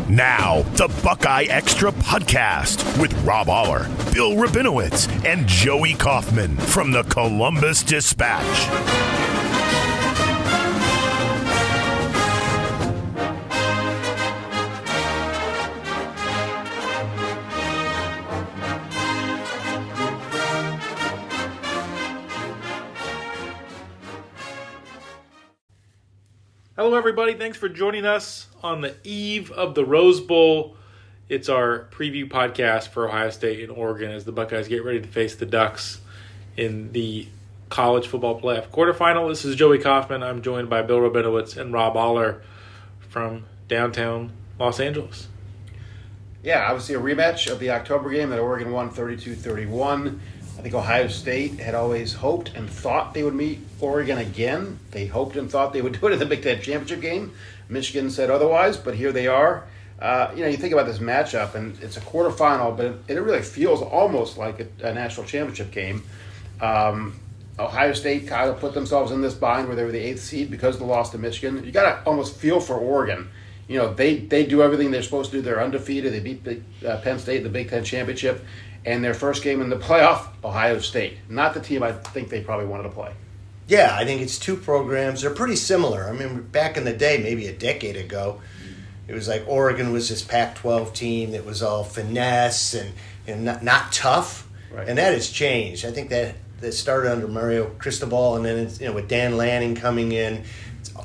Now, the Buckeye Extra Podcast with Rob Aller, Bill Rabinowitz, and Joey Kaufman from the Columbus Dispatch. Hello, everybody. Thanks for joining us on the eve of the Rose Bowl. It's our preview podcast for Ohio State and Oregon as the Buckeyes get ready to face the Ducks in the college football playoff quarterfinal. This is Joey Kaufman. I'm joined by Bill Rabinowitz and Rob Aller from downtown Los Angeles. Yeah, obviously a rematch of the October game that Oregon won 32-31. I think Ohio State had always hoped and thought they would meet Oregon again. They hoped and thought they would do it in the Big Ten championship game. Michigan said otherwise, but here they are. You think about this matchup, and it's a quarterfinal, but it really feels almost like a national championship game. Ohio State kind of put themselves in this bind where they were the 8th seed because of the loss to Michigan. You got to almost feel for Oregon. You know, they do everything they're supposed to do. They're undefeated. They beat Penn State in the Big Ten championship. And their first game in the playoff, Ohio State. Not the team I think they probably wanted to play. Yeah, I think it's two programs. They're pretty similar. I mean, back in the day, maybe a decade ago, it was like Oregon was this Pac-12 team that was all finesse and not tough. Right. And that has changed. I think that started under Mario Cristobal, and then it's, with Dan Lanning coming in.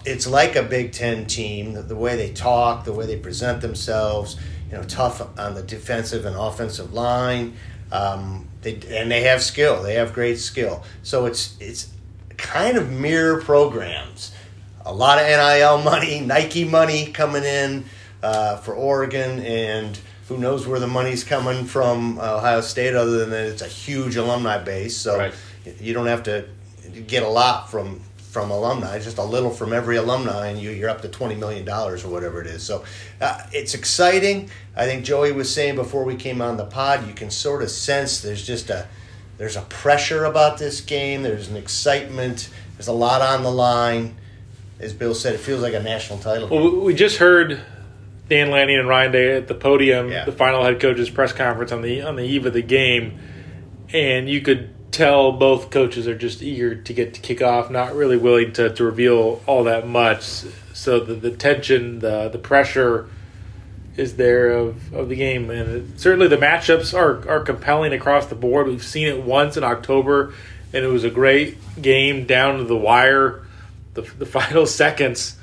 It's like a Big Ten team, the way they talk, the way they present themselves, tough on the defensive and offensive line. They have skill. They have great skill. So it's kind of mirror programs. A lot of NIL money, Nike money coming in for Oregon, and who knows where the money's coming from Ohio State other than that it's a huge alumni base. So right. You don't have to get a lot from alumni, just a little from every alumni, and you're up to $20 million or whatever it is. So it's exciting. I think Joey was saying before we came on the pod, you can sort of sense there's a pressure about this game. There's an excitement. There's a lot on the line. As Bill said, it feels like a national title. Well, we just heard Dan Lanning and Ryan Day at the podium, Yeah. the final head coach's press conference on the eve of the game, and you could tell both coaches are just eager to get to kick off, not really willing to reveal all that much. So the tension, the pressure is there of the game. And certainly the matchups are compelling across the board. We've seen it once in October, and it was a great game down to the wire, the final seconds.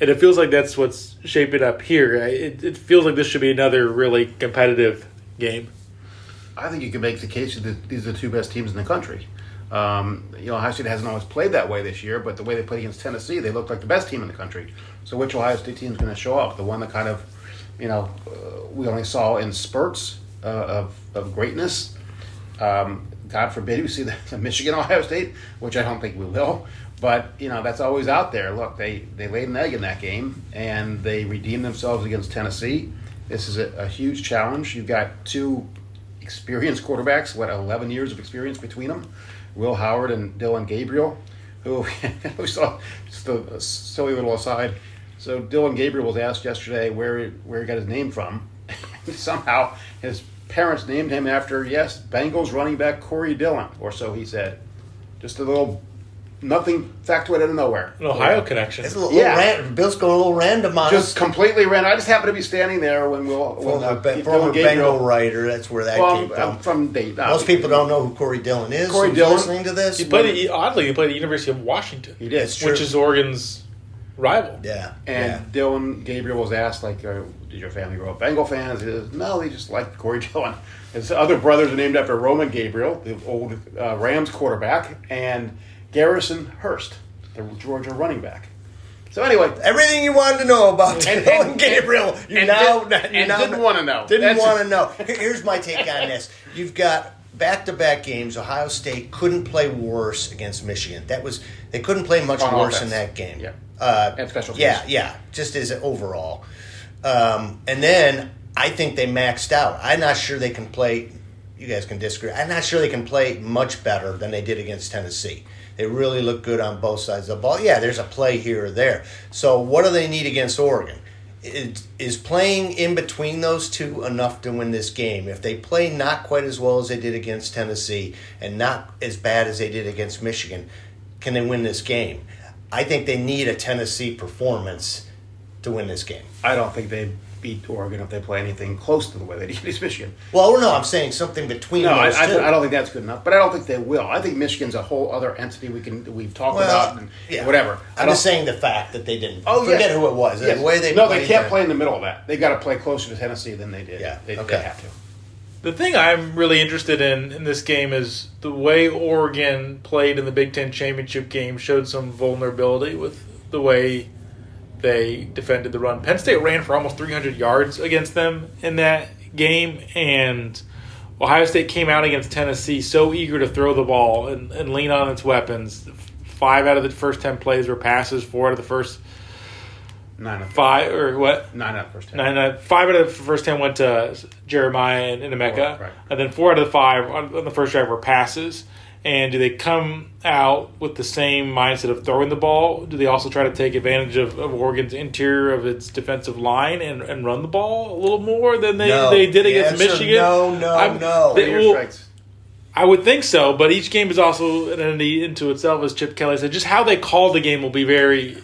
And it feels like that's what's shaping up here. It feels like this should be another really competitive game. I think you can make the case that these are the two best teams in the country. Ohio State hasn't always played that way this year, but the way they played against Tennessee, they looked like the best team in the country. So which Ohio State team is going to show up? The one that kind of, we only saw in spurts of greatness. God forbid we see the Michigan Ohio State, which I don't think we will. But, that's always out there. Look, they laid an egg in that game, and they redeemed themselves against Tennessee. This is a huge challenge. You've got two experienced quarterbacks, 11 years of experience between them, Will Howard and Dylan Gabriel, who we saw, just a silly little aside. So Dylan Gabriel was asked yesterday where he got his name from. Somehow his parents named him after, Bengals running back Corey Dillon, or so he said. Just a little nothing factoid out of nowhere. An Ohio connection. It's a little Bill's going a little random on us. Just completely random. I just happened to be standing there when former Bengal writer. That's where that came from. From Dayton. Most people don't know who Corey Dillon is. Corey Dillon, listening to this. He played at the University of Washington. He did, which is Oregon's rival. Yeah. And Dylan Gabriel was asked, did your family grow up Bengal fans? He says, no, they just liked Corey Dillon. His other brothers are named after Roman Gabriel, the old Rams quarterback, and Garrison Hurst, the Georgia running back. So anyway, everything you wanted to know about Dylan Gabriel, didn't want to know. Didn't want to know. Here's my take on this. You've got back-to-back games. Ohio State couldn't play worse against Michigan. They couldn't play much worse in that game. Yeah. And special teams. Yeah. Just as overall. And then I think they maxed out. I'm not sure they can play. You guys can disagree. I'm not sure they can play much better than they did against Tennessee. They really look good on both sides of the ball. Yeah, there's a play here or there. So what do they need against Oregon? is playing in between those two enough to win this game? If they play not quite as well as they did against Tennessee and not as bad as they did against Michigan, can they win this game? I think they need a Tennessee performance to win this game. I don't think they beat Oregon if they play anything close to the way they did against Michigan. Well, no, I'm saying something between those two. I don't think that's good enough, but I don't think they will. I think Michigan's a whole other entity we've talked about and whatever. I'm just saying the fact that they didn't. Oh, forget who it was. Yes. The way they they can't play in the middle of that. They got to play closer to Tennessee than they did. Yeah, they have to. The thing I'm really interested in this game is the way Oregon played in the Big Ten championship game showed some vulnerability with the way they defended the run. Penn State ran for almost 300 yards against them in that game, and Ohio State came out against Tennessee so eager to throw the ball and lean on its weapons. 5 out of the first 10 plays were passes, 4 out of the first 5, or what? 9 out of the first 10. 5 out of the first 10 went to Jeremiah and Emeka, right. And then 4 out of the 5 on the first drive were passes. And do they come out with the same mindset of throwing the ball? Do they also try to take advantage of Oregon's interior of its defensive line and run the ball a little more than they did against Michigan? No. I would think so, but each game is also an entity into itself, as Chip Kelly said. Just how they call the game will be very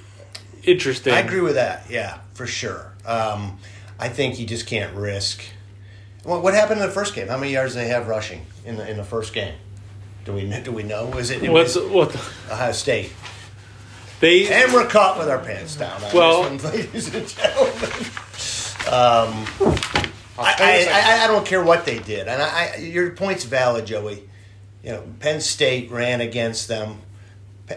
interesting. I agree with that, yeah, for sure. I think you just can't risk. Well, what happened in the first game? How many yards did they have rushing in the first game? Do we know? Was it Ohio State? And we're caught with our pants down. Ladies and gentlemen, I don't care what they did, and your point's valid, Joey. Penn State ran against them.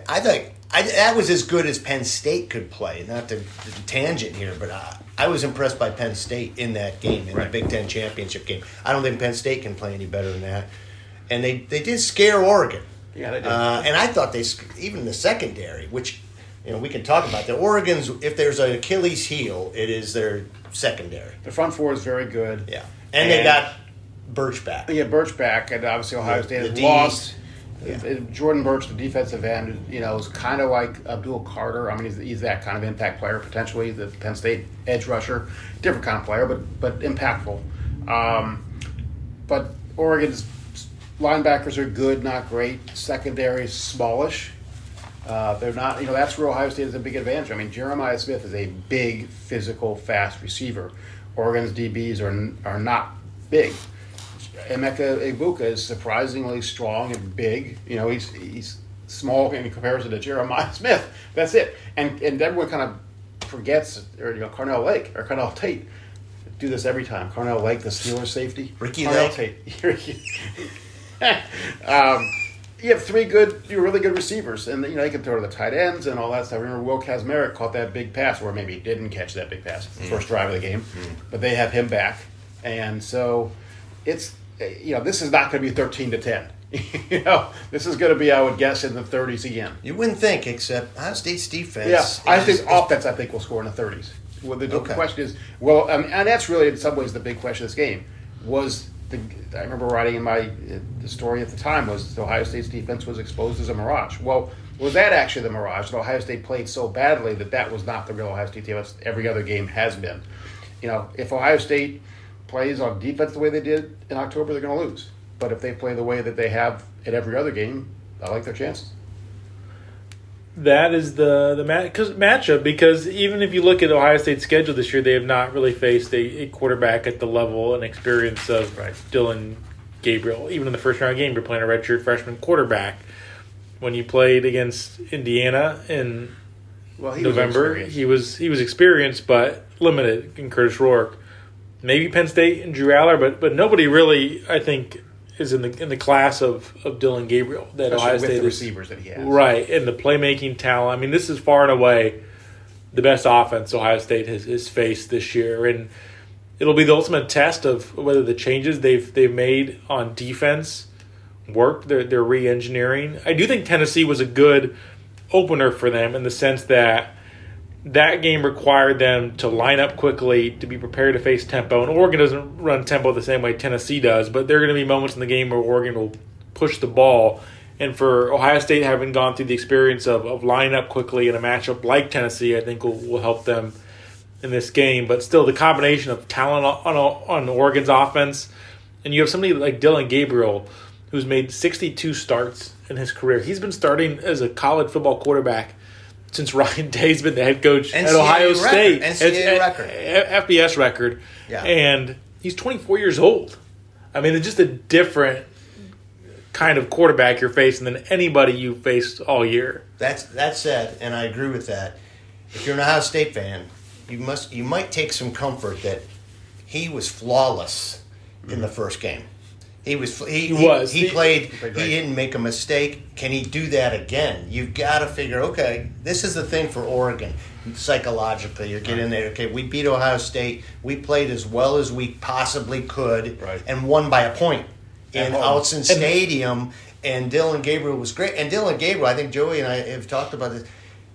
I think that was as good as Penn State could play. Not the tangent here, but I was impressed by Penn State in that game, in the Big Ten championship game. I don't think Penn State can play any better than that. And they did scare Oregon. Yeah, they did. And I thought even the secondary, which we can talk about. The Oregon's, if there's an Achilles heel, it is their secondary. The front four is very good. Yeah. And they got Birch back. Yeah, Birch back, and obviously Ohio State has lost. Yeah. Jordan Birch, the defensive end, is kind of like Abdul Carter. I mean, he's that kind of impact player, potentially, the Penn State edge rusher. Different kind of player, but impactful. But Oregon's linebackers are good, not great. Secondary is smallish. They're not, that's where Ohio State has a big advantage. I mean, Jeremiah Smith is a big, physical, fast receiver. Oregon's DBs are not big. Emeka Egbuka is surprisingly strong and big. He's small in comparison to Jeremiah Smith. That's it. And everyone kind of forgets, Carnell Lake or Carnell Tate do this every time. Carnell Lake, the Steelers safety. Ricky Carnell Lake. Tate. You have 3 really good receivers, and you can throw to the tight ends and all that stuff. I remember Will Kazmarek caught that big pass, or maybe he didn't catch that big pass first drive of the game, but they have him back, and so it's this is not going to be 13-10. This is going to be, I would guess, in the 30s again. You wouldn't think, except Ohio State's defense. Yeah, I think offense. I think will score in the 30s. Well, the question is, and that's really in some ways the big question of this game was. I remember writing in the story at the time was Ohio State's defense was exposed as a mirage. Well, was that actually the mirage? That Ohio State played so badly that was not the real Ohio State defense. Every other game has been. If Ohio State plays on defense the way they did in October, they're going to lose. But if they play the way that they have at every other game, I like their chances. That is the matchup, because even if you look at Ohio State's schedule this year, they have not really faced a quarterback at the level and experience of Dylan Gabriel. Even in the first round game, you're playing a redshirt freshman quarterback. When you played against Indiana in November, he was experienced but limited in Curtis Rourke. Maybe Penn State and Drew Aller, but nobody really, I think, is in the class of Dylan Gabriel that Especially Ohio with State the receivers that he has. Right, and the playmaking talent. I mean, this is far and away the best offense Ohio State has faced this year, and it'll be the ultimate test of whether the changes they've made on defense work. They're re-engineering. I do think Tennessee was a good opener for them in the sense that game required them to line up quickly, to be prepared to face tempo. And Oregon doesn't run tempo the same way Tennessee does, but there are going to be moments in the game where Oregon will push the ball. And for Ohio State, having gone through the experience of lining up quickly in a matchup like Tennessee, I think will help them in this game, but still the combination of talent on Oregon's offense, and you have somebody like Dylan Gabriel, who's made 62 starts in his career. He's been starting as a college football quarterback since Ryan Day's been the head coach at Ohio State. NCAA record. FBS record. Yeah. And he's 24 years old. I mean, it's just a different kind of quarterback you're facing than anybody you faced all year. That said, and I agree with that, if you're an Ohio State fan, you might take some comfort that he was flawless in the first game. He played. He didn't make a mistake. Can he do that again? You've got to figure. Okay, this is the thing for Oregon. Psychologically, you get in there. Okay, we beat Ohio State. We played as well as we possibly could, and won by a point in Autzen Stadium. And Dylan Gabriel was great. And Dylan Gabriel, I think Joey and I have talked about this.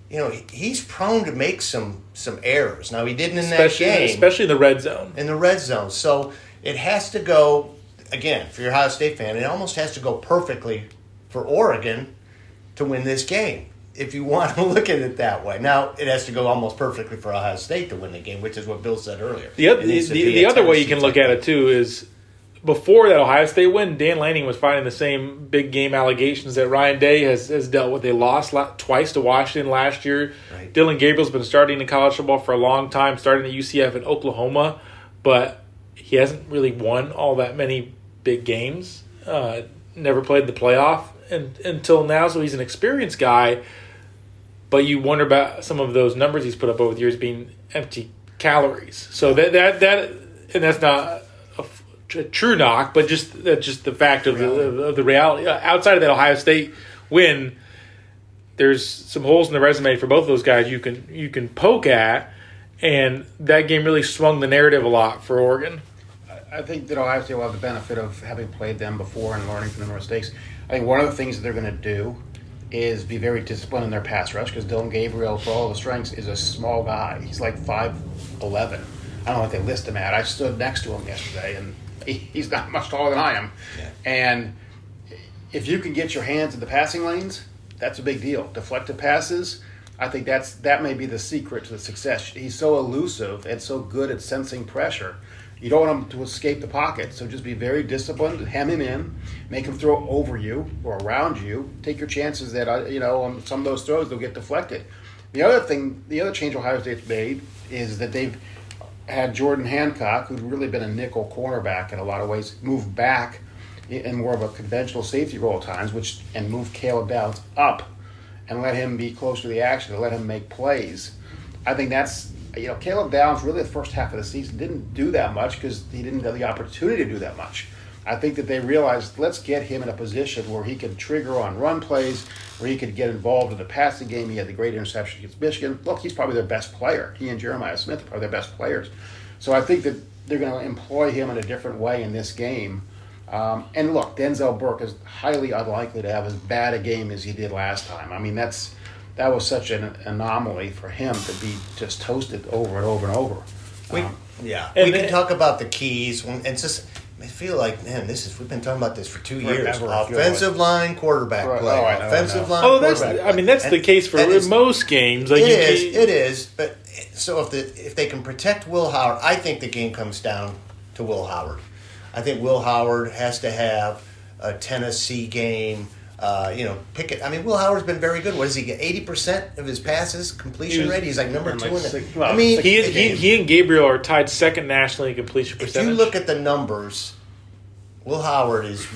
You know, he's prone to make some errors. Now, he didn't in that game, especially in the red zone. In the red zone, so it has to go. Again, for your Ohio State fan, it almost has to go perfectly for Oregon to win this game, if you want to look at it that way. Now, it has to go almost perfectly for Ohio State to win the game, which is what Bill said earlier. The other way you can look at it, too, is before that Ohio State win, Dan Lanning was fighting the same big game allegations that Ryan Day has dealt with. They lost twice to Washington last year. Right. Dylan Gabriel's been starting in college football for a long time, starting at UCF in Oklahoma, but he hasn't really won all that many big games. Never played the playoff until now, so he's an experienced guy. But you wonder about some of those numbers he's put up over the years being empty calories. So that and that's not a true knock, but just the fact of the reality. Outside of that Ohio State win, there's some holes in the resume for both of those guys you can poke at, and that game really swung the narrative a lot for Oregon. I think that Ohio State will have the benefit of having played them before and learning from their mistakes. I think one of the things that they're going to do is be very disciplined in their pass rush, because Dylan Gabriel, for all the strengths, is a small guy. He's like 5'11". I don't know what they list him at. I stood next to him yesterday, and he's not much taller than I am. Yeah. And if you can get your hands in the passing lanes, that's a big deal. Deflected passes, I think that may be the secret to the success. He's so elusive and so good at sensing pressure. You don't want him to escape the pocket, so just be very disciplined, hem him in, make him throw over you or around you. Take your chances that, on some of those throws, they'll get deflected. The other change Ohio State's made is that they've had Jordan Hancock, who's really been a nickel cornerback in a lot of ways, move back in more of a conventional safety role at times, and move Caleb Downs up and let him be closer to the action and let him make plays. I think that's... Caleb Downs really the first half of the season didn't do that much because he didn't have the opportunity to do that much. I think that they realized, let's get him in a position where he could trigger on run plays, where he could get involved in the passing game. He had the great interception against Michigan. Look, he's probably their best player. He and Jeremiah Smith are probably their best players. So I think that they're going to employ him in a different way in this game. And look, Denzel Burke is highly unlikely to have as bad a game as he did last time. I mean, that was such an anomaly for him to be just toasted over and over and over. We can talk about the keys. It's just, I feel like, man, we've been talking about this for 2 years. Offensive line, quarterback play. Offensive line, quarterback play. That's the case for most games. Like it is. But so if they can protect Will Howard, I think the game comes down to Will Howard. I think Will Howard has to have a Tennessee game. Pickett. I mean, Will Howard's been very good. What does he get? 80% of his passes completion rate. He's like number 2 in the. He and Gabriel are tied second nationally in completion percentage. If you look at the numbers, Will Howard is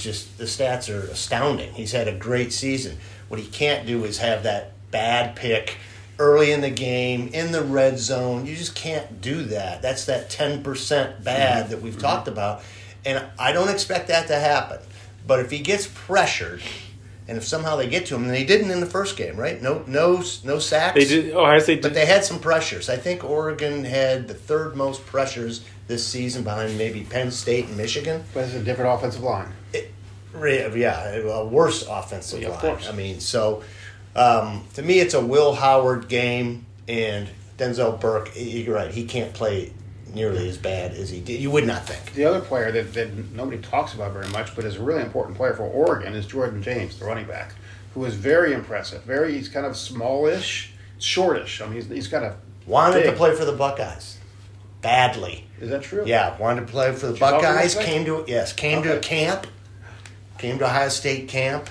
just, the stats are astounding. He's had a great season. What he can't do is have that bad pick early in the game in the red zone. You just can't do that. That's that 10% bad that we've talked about, and I don't expect that to happen. But if he gets pressured, and if somehow they get to him, and they didn't in the first game, right? No sacks. They did. Ohio State did. But they had some pressures. I think Oregon had the third most pressures this season, behind maybe Penn State and Michigan. But it's a different offensive line. A worse offensive line. Of course. I mean, so to me, it's a Will Howard game, and Denzel Burke. You're right. He can't play nearly as bad as he did. You would not think. The other player that nobody talks about very much, but is a really important player for Oregon, is Jordan James, the running back, who is very impressive. He's kind of smallish, shortish. I mean, he's got a Wanted to Big. play for the Buckeyes badly. Is that true? Yeah, wanted to play for the Did you talk to him Buckeyes. yesterday? Came to a camp. Came to Ohio State camp.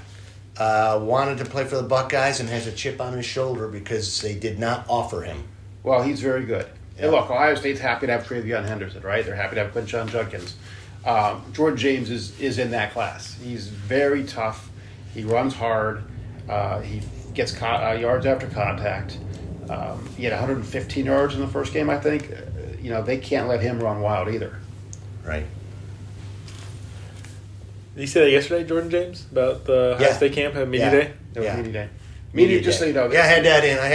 Wanted to play for the Buckeyes and has a chip on his shoulder because they did not offer him. Well, he's very good. Yeah. And look, Ohio State's happy to have Travion Henderson, right? They're happy to have Quinshon Judkins. Jordan James is in that class. He's very tough. He runs hard. He gets yards after contact. He had 115 yards in the first game, I think. They can't let him run wild either. Right. Did you say that yesterday, Jordan James, about the Ohio State camp at media day? It was Yeah. media day. Media, just so you know. Yeah, I had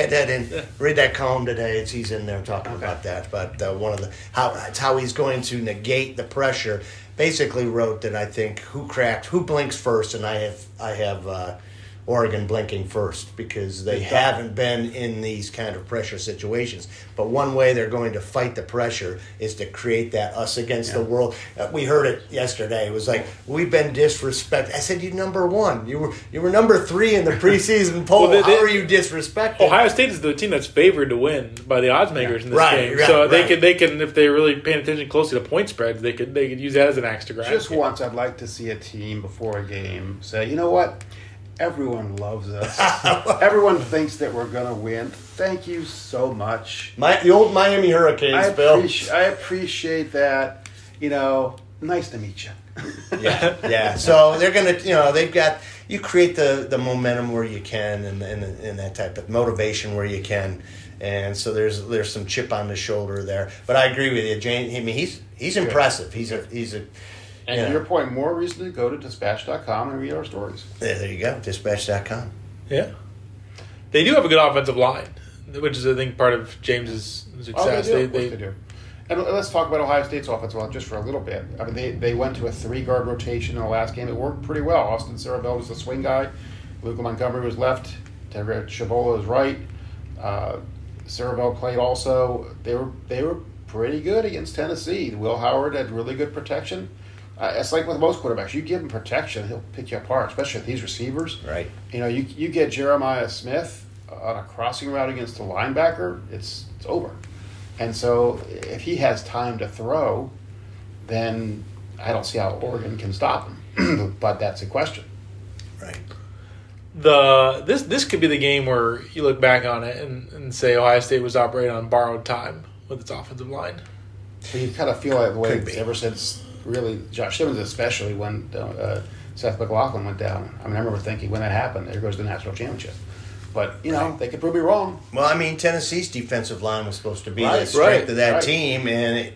that in. Read that column today. He's in there talking about that. But one of the how he's going to negate the pressure. Basically, wrote that I think who blinks first, and I have Oregon blinking first because they haven't been in these kind of pressure situations. But one way they're going to fight the pressure is to create that us against the world. We heard it yesterday. It was like, we've been disrespected. I said, you're number one. You were number 3 in the preseason poll. Well, how are you disrespected? Ohio State is the team that's favored to win by the odds makers in this game. Right, so right. they can if they're really paying attention closely to point spreads, they could use that as an axe to grind. Just once, I'd like to see a team before a game say, you know what? Everyone loves us. Everyone thinks that we're going to win. Thank you so much. The old Miami Hurricanes, Bill. I appreciate that. Nice to meet you. Yeah. So they're gonna, they've got you create the momentum where you can, and that type of motivation where you can, and so there's some chip on the shoulder there. But I agree with you, Jane. I mean, he's impressive. He's a. And to your point, more reason to go to dispatch.com and read our stories. There you go, dispatch.com. Yeah. They do have a good offensive line, which is, I think, part of James's success. They do. And let's talk about Ohio State's offensive line just for a little bit. I mean, they went to a 3-guard rotation in the last game. It worked pretty well. Austin Cerebell was the swing guy. Luca Montgomery was left. Tevra Chavola was right. Cerebell played also. They were pretty good against Tennessee. Will Howard had really good protection. It's like with most quarterbacks. You give him protection, he'll pick you apart, especially with these receivers. Right. You get Jeremiah Smith on a crossing route against a linebacker, it's over. And so if he has time to throw, then I don't see how Oregon can stop him. But that's a question. Right. This could be the game where you look back on it and say Ohio State was operating on borrowed time with its offensive line. So you kind of feel like the way Could be. ever since really Josh Simmons, especially when Seth McLaughlin went down. I mean, I remember thinking when that happened, there goes the national championship. But, they could prove me wrong. Well, I mean, Tennessee's defensive line was supposed to be the Right, strength of that right. team, and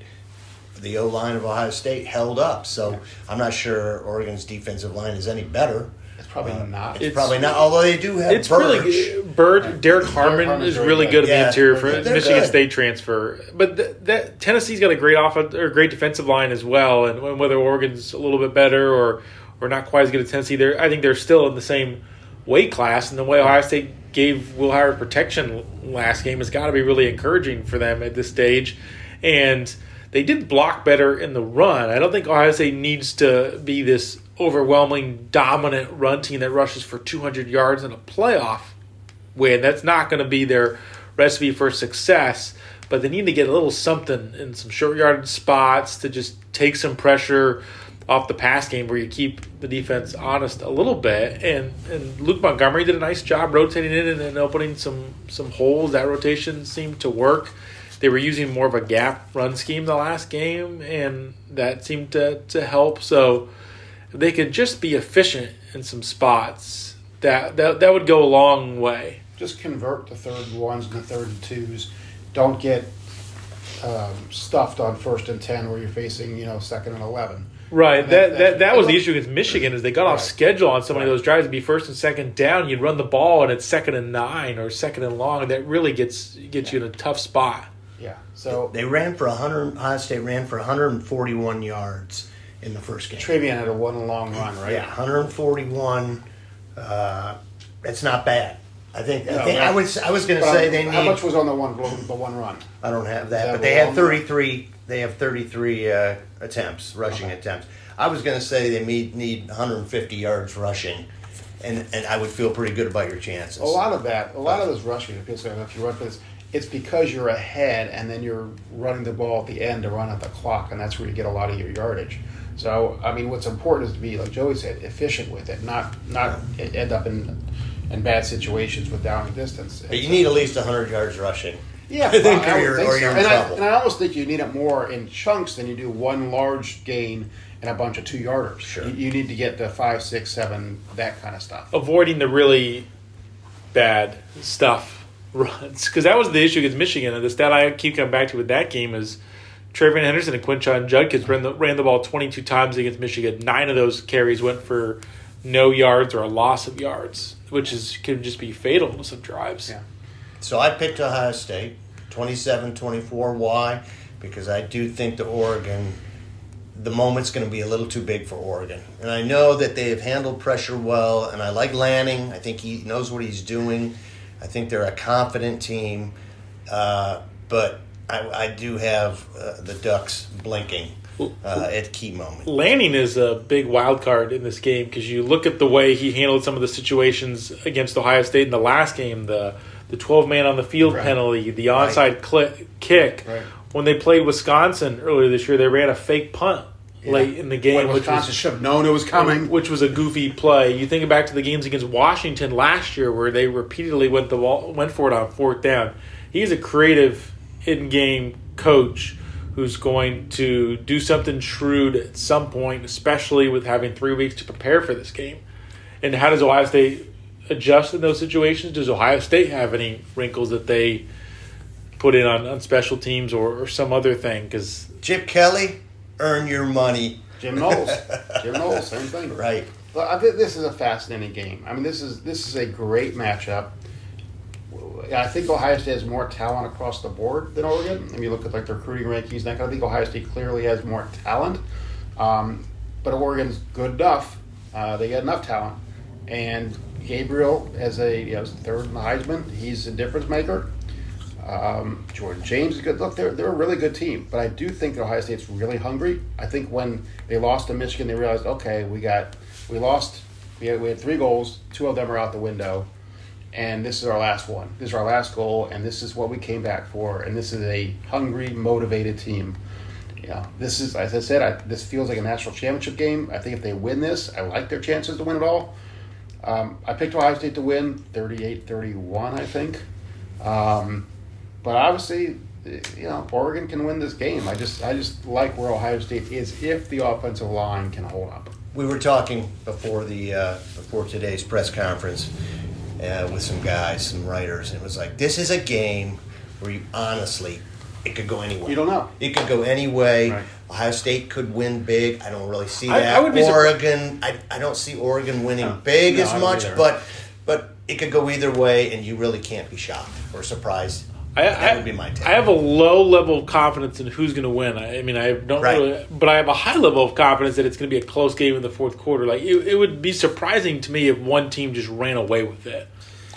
the O-line of Ohio State held up. So I'm not sure Oregon's defensive line is any better. It's probably not. It's probably not, although they do have It's Burge. really good. Derek Harmon Harmon's is very really good. good at Yeah, the interior for they're Michigan good. State transfer. But that Tennessee's got a great great defensive line as well. And whether Oregon's a little bit better or not quite as good as Tennessee, I think they're still in the same weight class. And the way Ohio State gave Will Howard protection last game has got to be really encouraging for them at this stage. And they did block better in the run. I don't think Ohio State needs to be this overwhelming, dominant run team that rushes for 200 yards in a playoff win. That's not going to be their recipe for success. But they need to get a little something in some short yardage spots to just take some pressure off the pass game where you keep the defense honest a little bit. And Luke Montgomery did a nice job rotating in and opening some holes. That rotation seemed to work. They were using more of a gap run scheme the last game, and that seemed to help. So if they could just be efficient in some spots, that would go a long way. Just convert the 3rd and 1s and the 3rd and 2s. Don't get stuffed on 1st and 10 where you're facing 2nd and 11. Right. And That was the issue against Michigan is they got off schedule on so many of those drives. It'd be 1st and 2nd down. You'd run the ball and it's 2nd and 9 or 2nd and long. That really gets you in a tough spot. Yeah. So They ran for 100. Ohio State ran for 141 yards in the first game. Travion had a one long run, right? Yeah, 141. That's not bad. I No, was going to say they need. How much was on the one run? I don't have that, Is that but they had long? 33. They have 33 attempts, rushing attempts. I was going to say they need 150 yards rushing, and I would feel pretty good about your chances. A lot of those rushing, if you run for this, it's because you're ahead and then you're running the ball at the end to run out the clock, and that's where you get a lot of your yardage. So, I mean, what's important is to be, like Joey said, efficient with it, not end up in bad situations with down and distance. But you need at least 100 yards rushing. Yeah, I think, I or would think you're so. in And trouble. I almost think you need it more in chunks than you do one large gain and a bunch of 2-yarders. Sure. You need to get to 5, 6, 7, that kind of stuff. Avoiding the really bad stuff runs, because that was the issue against Michigan. And the stat I keep coming back to with that game is Travion Henderson and Quinshon Judkins ran the ball 22 times against Michigan. 9 of those carries went for no yards or a loss of yards, which can just be fatal to some drives. Yeah. So I picked Ohio State, 27-24. Why? Because I do think the moment's going to be a little too big for Oregon. And I know that they have handled pressure well, and I like Lanning. I think he knows what he's doing. I think they're a confident team. But I do have the Ducks blinking at key moments. Lanning is a big wild card in this game because you look at the way he handled some of the situations against Ohio State in the last game, the 12-man on the field penalty, the onside kick. Right. When they played Wisconsin earlier this year, they ran a fake punt late in the game. When Wisconsin should have known it was coming. Which was a goofy play. You think back to the games against Washington last year where they repeatedly went for it on 4th down. He's a creative in-game coach who's going to do something shrewd at some point, especially with having 3 weeks to prepare for this game. And how does Ohio State adjust in those situations? Does Ohio State have any wrinkles that they put in on special teams or some other thing? Because Chip Kelly, earn your money. Jim Knowles, same thing. Right. But I think this is a fascinating game. I mean, this is a great matchup. I think Ohio State has more talent across the board than Oregon. I mean, you look at like the recruiting rankings, and I think Ohio State clearly has more talent. But Oregon's good enough. They got enough talent. And Gabriel, as third in the Heisman, he's a difference maker. Jordan James is good. Look, they're a really good team. But I do think that Ohio State's really hungry. I think when they lost to Michigan, they realized, okay, we had 3 goals. 2 of them are out the window. And this is our last one. This is our last goal, and this is what we came back for. And this is a hungry, motivated team. Yeah, this is, as I said, this feels like a national championship game. I think if they win this, I like their chances to win it all. I picked Ohio State to win 38-31, I think. But obviously, Oregon can win this game. I just like where Ohio State is if the offensive line can hold up. We were talking before today's press conference with some guys, some writers, and it was like, this is a game where you honestly, it could go anywhere. You don't know. It could go any way. Right. Ohio State could win big. I don't really see that. I would be Oregon, I don't see Oregon winning big as much, but it could go either way, and you really can't be shocked or surprised. That would be my take. I have a low level of confidence in who's going to win. I don't really, but I have a high level of confidence that it's going to be a close game in the fourth quarter. Like it would be surprising to me if one team just ran away with it.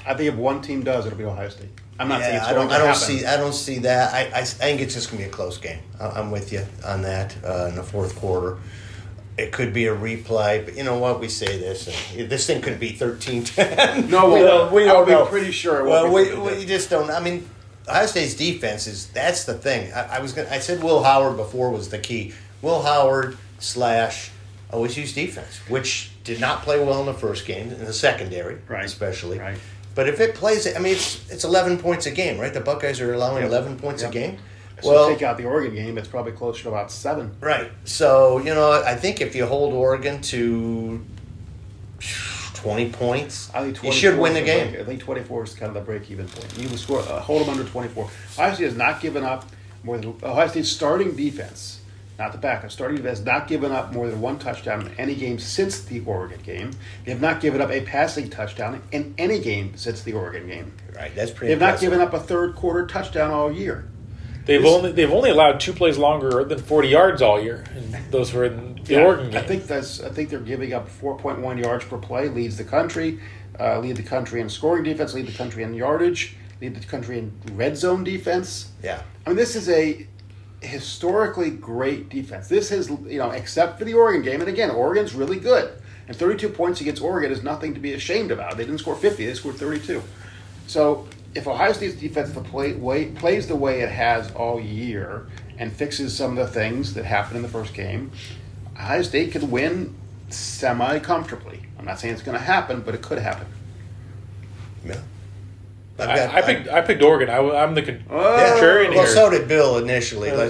I think if one team does, it'll be Ohio State. I'm not saying it's I going to happen. I don't see that. I think it's just going to be a close game. I'm with you on that in the fourth quarter. It could be a replay, but you know what? We say this, and this thing could be 13-10. No, we don't know. I'll be pretty sure it Well, won't be we just don't. I mean, Ohio State's defense that's the thing. I said Will Howard before was the key. Will Howard / OSU's defense, which did not play well in the first game, in the secondary, especially. Right. But if it plays, I mean, it's 11 points a game, right? The Buckeyes are allowing 11 points a game. So take out the Oregon game, it's probably closer to about 7. Right. So, I think if you hold Oregon to 20 points, I think you should win the game. I think 24 is kind of the break-even point. You can score, hold them under 24. Ohio State has not given up more than Ohio State's starting defense, not the backup. Starting defense has not given up more than 1 touchdown in any game since the Oregon game. They have not given up a passing touchdown in any game since the Oregon game. Right. That's pretty. They have not given up a third quarter touchdown all year. They've only allowed 2 plays longer than 40 yards all year, and those were in the Oregon game. I think they're giving up 4.1 yards per play. Leads the country. Lead the country in scoring defense. Lead the country in yardage. Lead the country in red zone defense. Yeah. I mean, this is a historically great defense. This is, except for the Oregon game, and again, Oregon's really good. And 32 points against Oregon is nothing to be ashamed about. They didn't score 50; they scored 32. So if Ohio State's defensive plays the way it has all year and fixes some of the things that happened in the first game, Ohio State could win semi-comfortably. I'm not saying it's going to happen, but it could happen. Yeah. I picked Oregon. I'm the contrarian Well, here. so did Bill initially. Then I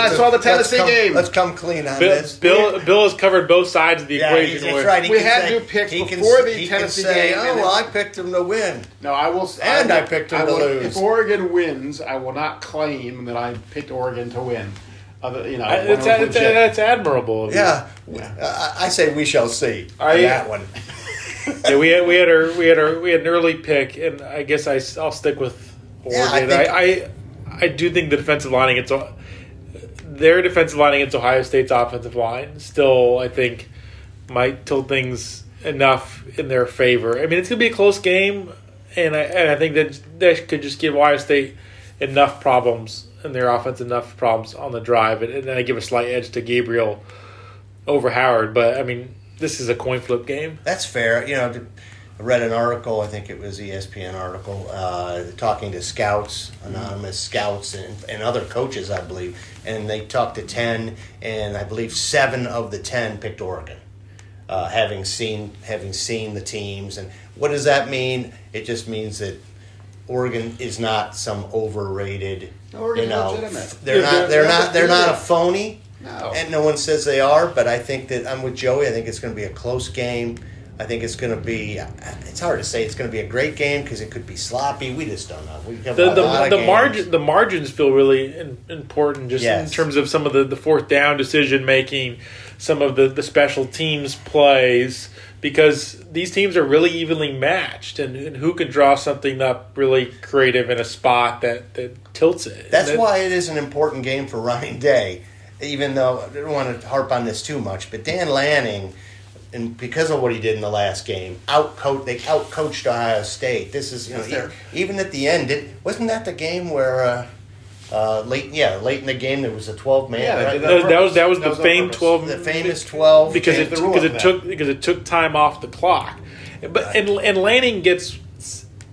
saw the Tennessee game. Let's come clean on this. Bill has covered both sides of the equation. That's right. We had to pick before the Tennessee game. Oh, well, I picked him to win. No, I will. I picked him to lose. If Oregon wins, I will not claim that I picked Oregon to win. That's admirable. Of you. Yeah. I say we shall see on that one. Yeah, we had an early pick, and I guess I'll stick with Oregon. Yeah, I do think the defensive line against their defensive line against Ohio State's offensive line still, I think, might tilt things enough in their favor. I mean, it's going to be a close game, and I think that could just give Ohio State enough problems and their offense enough problems on the drive, and then I give a slight edge to Gabriel over Howard. But I mean, this is a coin flip game. That's fair. I read an article, I think it was ESPN article, talking to scouts, anonymous scouts, and other coaches, I believe. And they talked to 10, and I believe 7 of the 10 picked Oregon, having seen the teams. And what does that mean? It just means that Oregon is not some overrated. Oregon's legitimate. They're not a phony. No. And no one says they are, but I think that I'm with Joey. I think it's going to be a close game. I think it's going to be. It's hard to say. It's going to be a great game because it could be sloppy. We just don't know. The margins feel really important, just in terms of some of the fourth down decision making, some of the special teams plays, because these teams are really evenly matched, and who can draw something up really creative in a spot that tilts it. That's why it is an important game for Ryan Day. Even though I don't want to harp on this too much, but Dan Lanning, and because of what he did in the last game, they outcoached Ohio State. This is even at the end. Wasn't that the game where late in the game there was a 12-man? Yeah, right? that was the famed 12. The famous 12 because it took time off the clock. But and Lanning gets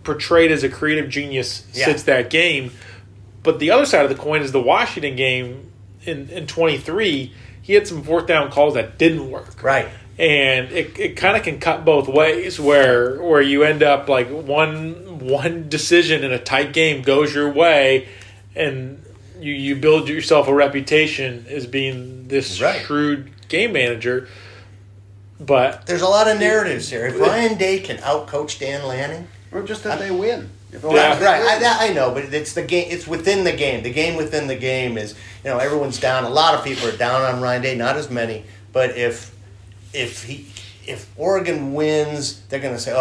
portrayed as a creative genius since that game. But the other side of the coin is the Washington game. In 23, he had some fourth down calls that didn't work. Right. And it kind of can cut both ways, where you end up like one decision in a tight game goes your way, and you build yourself a reputation as being this shrewd game manager. But there's a lot of narratives here. If Ryan Day can outcoach Dan Lanning, or just that they win. I know, but it's the game. It's within the game. The game within the game is, everyone's down. A lot of people are down on Ryan Day, not as many. But if Oregon wins, they're going to say,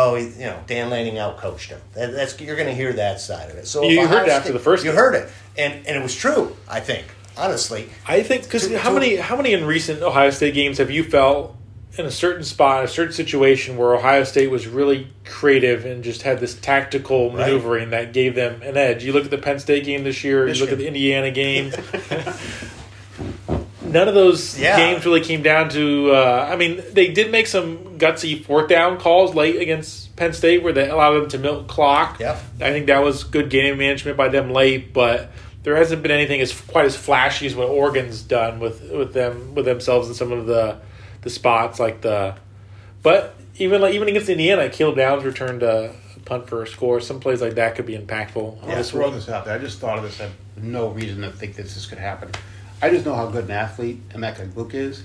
Dan Lanning outcoached him. You're going to hear that side of it. So you heard it after the first. You heard it, and it was true. I think, honestly. I think because how many in recent Ohio State games have you felt in a certain spot, a certain situation where Ohio State was really creative and just had this tactical maneuvering that gave them an edge? You look at the Penn State game this year, you look at the Indiana game. None of those games really came down to they did make some gutsy fourth down calls late against Penn State where they allowed them to milk clock. Yep. I think that was good game management by them late, but there hasn't been anything quite as flashy as what Oregon's done with themselves in some of the spots but even against Indiana, Caleb Downs returned a punt for a score. Some plays like that could be impactful. Yeah, throw this out there. I just thought of this. I have no reason to think this could happen. I just know how good an athlete Emeka Luke is.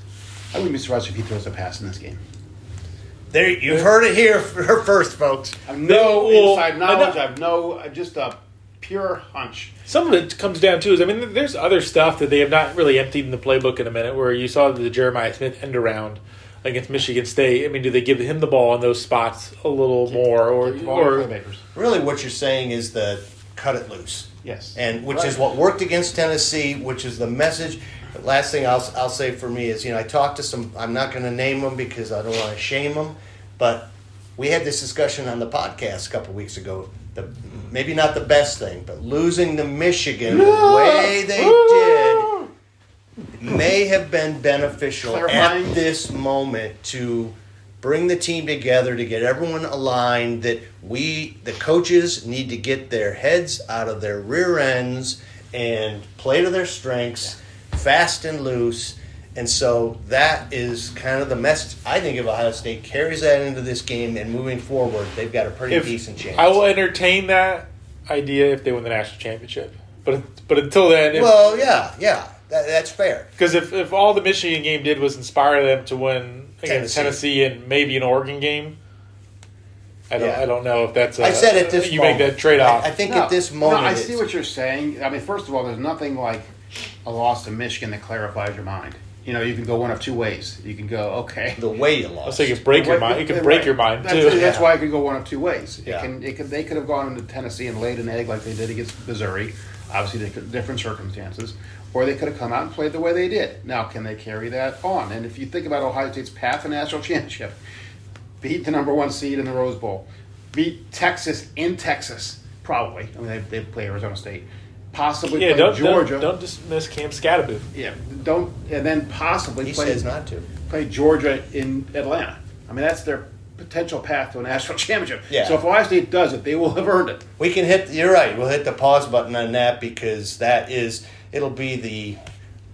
I wouldn't be surprised if he throws a pass in this game. There, you've heard it here first, folks. I have no inside knowledge. I have just a pure hunch. Some of it comes down to there's other stuff that they have not really emptied in the playbook in a minute, where you saw the Jeremiah Smith end around against Michigan State. Do they give him the ball in those spots a little more, or playmakers? Really, what you're saying is the cut it loose. Yes, and which is what worked against Tennessee, which is the message. But last thing I'll say for me is, I talked to some. I'm not going to name them because I don't want to shame them, but we had this discussion on the podcast a couple weeks ago. Maybe not the best thing, but losing to Michigan the way they did may have been beneficial at this moment to bring the team together to get everyone aligned, that the coaches need to get their heads out of their rear ends and play to their strengths, fast and loose. And so that is kind of the message, I think, if Ohio State carries that into this game and moving forward, they've got a pretty decent chance. I will entertain that idea if they win the national championship. But until then... That's fair. Because if all the Michigan game did was inspire them to win against Tennessee and maybe an Oregon game, I don't know if that's I said at this you moment, make that trade-off. I think at this moment... No, I see what you're saying. I mean, first of all, there's nothing like a loss to Michigan that clarifies your mind. You know, you can go one of two ways. You can go, okay. The way you lost. So you can break your mind. You can break your mind, too. That's why it could go one of two ways. Yeah. They could have gone into Tennessee and laid an egg like they did against Missouri. Obviously, different circumstances. Or they could have come out and played the way they did. Now, can they carry that on? And if you think about Ohio State's path to national championship, beat the number 1 seed in the Rose Bowl, beat Texas in Texas, probably. I mean, they play Arizona State. Possibly play Georgia. Don't dismiss Cam Scatterby. Yeah, and then possibly He says not to. Play Georgia in Atlanta. I mean, that's their potential path to a national championship. Yeah. So if Ohio State does it, they will have earned it. We can you're right, we'll hit the pause button on that because it'll be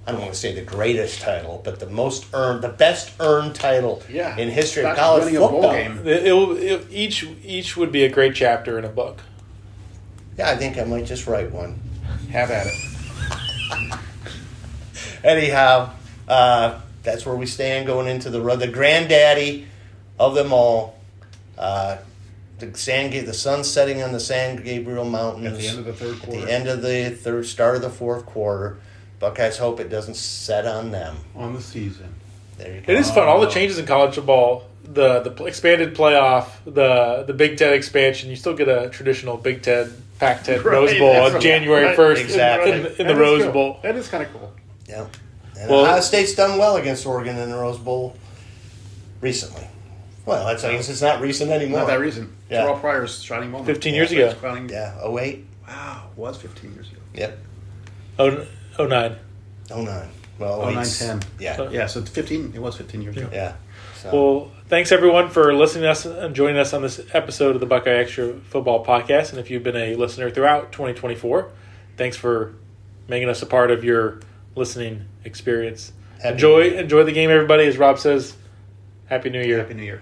I don't want to say the greatest title, but the best earned title in history of college winning football. A bowl game. Each would be a great chapter in a book. Yeah, I think I might just write one. Have at it. Anyhow, that's where we stand going into the granddaddy of them all. The sun setting on the San Gabriel Mountains At the end of the third quarter. At the end of the start of the fourth quarter. Buckeyes hope it doesn't set on them. On the season. There you go. It is fun. All the changes in college football, the expanded playoff, the Big Ten expansion, you still get a traditional Big Ten, Pac-10 Rose Bowl on January 1st Exactly. in the Rose Bowl. That is kind of cool. Yeah. And Ohio State's done well against Oregon in the Rose Bowl recently. Well, I guess it's not recent anymore. Not that recent. Yeah. Terrell Pryor's shining moment. 15 years ago. Yeah, 08. Wow, it was 15 years ago. Yep. 09. 09. Well, 09, 08's 10. Yeah. Yeah, so it was 15 years ago. Yeah. So. Well, thanks everyone for listening to us and joining us on this episode of the Buckeye Extra Football Podcast. And if you've been a listener throughout 2024, thanks for making us a part of your listening experience. Enjoy the game, everybody. As Rob says, Happy New Year. Happy New Year.